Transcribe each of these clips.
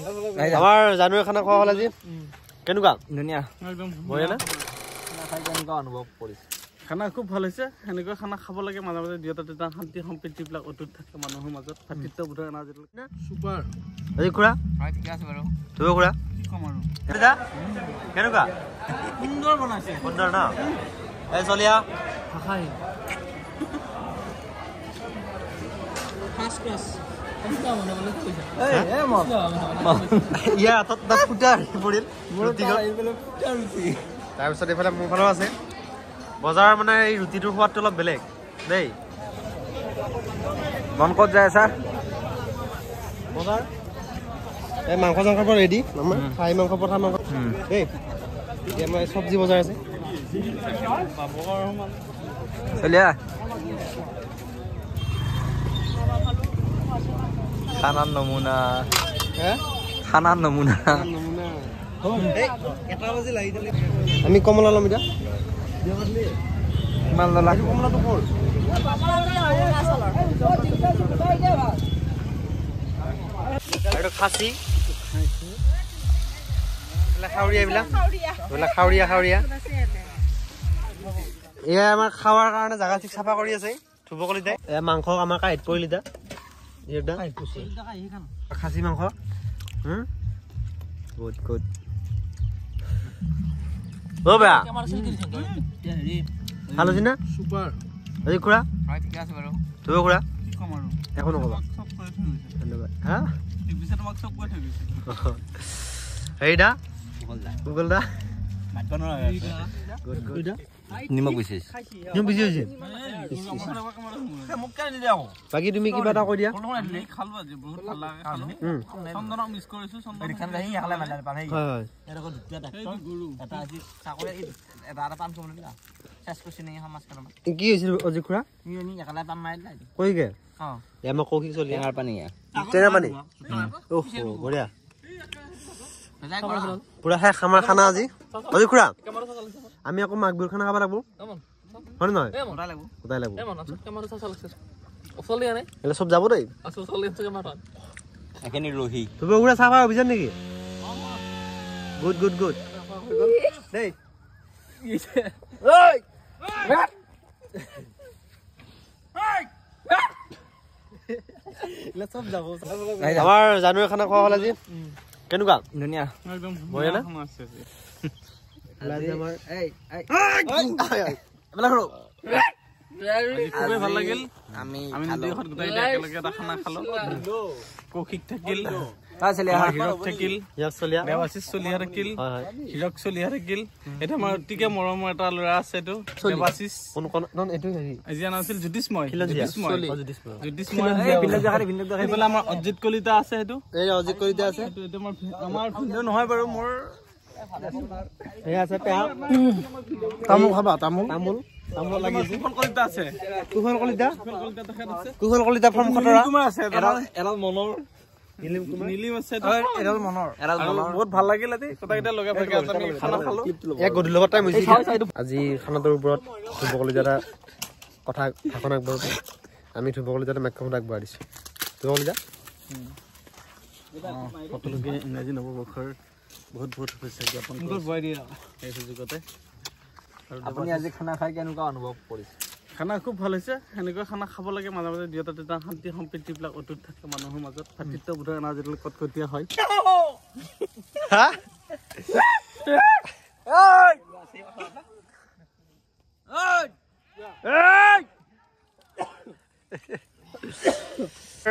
আমাৰ জানুৱাৰী খানা খোৱা হ'ল আজি কেনেকুৱা ধুনীয়া একদম বঢ়িয়া না খাই কেনেকুৱা অনুভৱ কৰিছে খানা খুব ভাল হৈছে এনেকুৱা খানা খাব লাগে মাজে মাজে দুটা তিনিটা শান্তি সম্প্ৰীতিবিলাক অটুট থাকে মানুহৰ মাজত ভাতৃত্ববোধৰ এনাৰ্জি চুপাৰ আজি খুৰা হয় ঠিকে আছে বাৰু তুমি খুৰা কম আৰু দাদা কেনেকুৱা সুন্দৰ বনাইছে সুন্দৰ ন এই চলিয়া ভাষাই ফাৰ্ষ্ট ক্লাছ তাৰপিছত এইফালে মোৰ ফালেও আছে বজাৰ মানে এই ৰুটিটোৰ সোৱাদটো অলপ বেলেগ দেই মন ক'ত যায় আছা বজাৰ এই মাংস চাংস পৰা ৰেডি আমাৰ খাহী মাংস পঠা মাংস দেই এতিয়া আমাৰ চব্জি বজাৰ আছে চলিয়া খানাৰ নমুনা খানাৰ নমুনা আমি কমলা ল'ম এতিয়া কিমান ল'লা কমলাটো ক'ৰ আৰু খাচী খাৱৰীয়া এইবিলাক খাৱৰীয়া এয়া আমাৰ খাৱাৰ কাৰণে জাগা ঠিক চাফা কৰি আছে থুবকলিতে এয়া মাংস আমাৰ কাঁহীত পৰিল খাচী মাংস গুড গুড অ' বেয়া ভাল হৈছে না চুপাৰ আজি খুৰা হয় ঠিকে আছে বাৰু তুমি খুৰা কম আৰু একো নক'বা চব কৰি থৈ গৈছে ধন্যবাদ হা পিছে তোমাক চব কৰি থৈ গৈছে হেৰি দা গুগল দা নিমখ বিশেষ বেছি হৈছে মোক কেনে নিদিয়া বাকী তুমি কিবা এটা কৈ দিয়া খালো আজি বহুত ভাল লাগে খালো চন্দনক মিছ কৰিছো চন্দন হয় হয় কি হৈছিল অজি খুৰা কৈ গে মই কৌশিক চলি পানী টেঙা পানী বঢ়িয়া পুৰা খাই আমাৰ খানা আজি অজি খুৰা আমি আকৌ মাঘ বিহুৰ খানা খাব লাগিব হয় নহয় গোটাই লাগিব চব যাব দেই এখিনি ৰহি তুমি খুৰা চাহ খোৱা অভিযান নেকি গুড গুড গুড দেই আমাৰ জানুৱাৰী খানা খোৱা হ'ল আজি কেনেকুৱা ধুনীয়া একদম বঢ়িয়া না খুবেই ভাল লাগিল আমি আমি নদীখন গোটাই একেলগে এটা খানা খালো কৌশিক থাকিল হীৰক থাকিল দেৱাশিষ চলিহা থাকিল হীৰক চলিহা থাকিল এতিয়া আমাৰ অতিকে মৰমৰ এটা ল'ৰা আছে এইটো দেৱাশিষ এজিয়া নাম আছিল জ্যোতিষময় এইফালে আমাৰ অজিত কলিতা আছে সেইটো আমাৰ ভিডিঅ' নহয় বাৰু মোৰ তামোল খাবা তামোল কুশল কলিতা ফৰ্ম খতৰা বহুত ভাল লাগিল আজি খানাটোৰ ওপৰত ধ্ৰুৱ কলিতাৰ কথা ভাষণ আগবঢ়াব আমি ধ্ৰুৱ কলিতাৰ মেকখন আগবঢ়াই দিছো ধ্ৰুৱ কলিতা সকলোকে ইংৰাজী নৱবৰ্ষৰ বহুত বহুত শুভেচ্ছা জ্ঞাপন এই সুযোগতে আপুনি আজি খানা খাই কেনেকুৱা অনুভৱ কৰিছে খানা খুব ভাল হৈছে এনেকুৱা খানা খাব লাগে মাজে মাজে দুটা তিনিটা শান্তি সম্প্ৰীতিবিলাক অটুট থাকে মানুহৰ মাজত ভাতৃত্ববোধৰ এনাৰ্জি কটকটীয়া হয়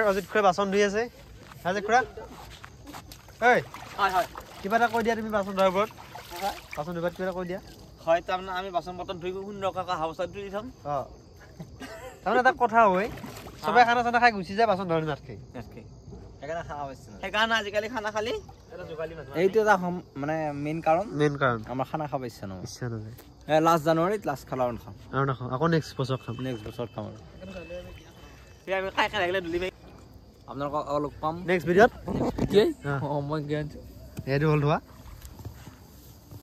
অজিত খুৰাই বাচন ধুই আছে খুৰা কিবা এটা কৈ দিয়া তুমি বাচন ধোৱাৰ ওপৰত বাচন ধুবাত কিবা এটা কৈ দিয়া হয় তাৰমানে আমি বাচন বৰ্তন ধুই সুন্দৰকৈ হাউচাত ধুই থম তাৰমানে এটা কথা হয় চবে খানা চানা খাই গুচি যায় বাচন ধৰি নাথাকে সেইকাৰণে আজিকালি খানা খালি এইটো এটা মানে মেইন কাৰণ আমাৰ খানা খাব ইচ্ছা নহয় লাষ্ট জানুৱাৰীত লাষ্ট খালা খাম আৰু নাখাওঁ আকৌ নেক্সট বছৰ খাম আৰু আমি খাই খাই লাগিলে দুলি আপোনালোকক লগ পাম নেক্সট ভিডিঅ'ত মই এইটো হ'ল ধোৱা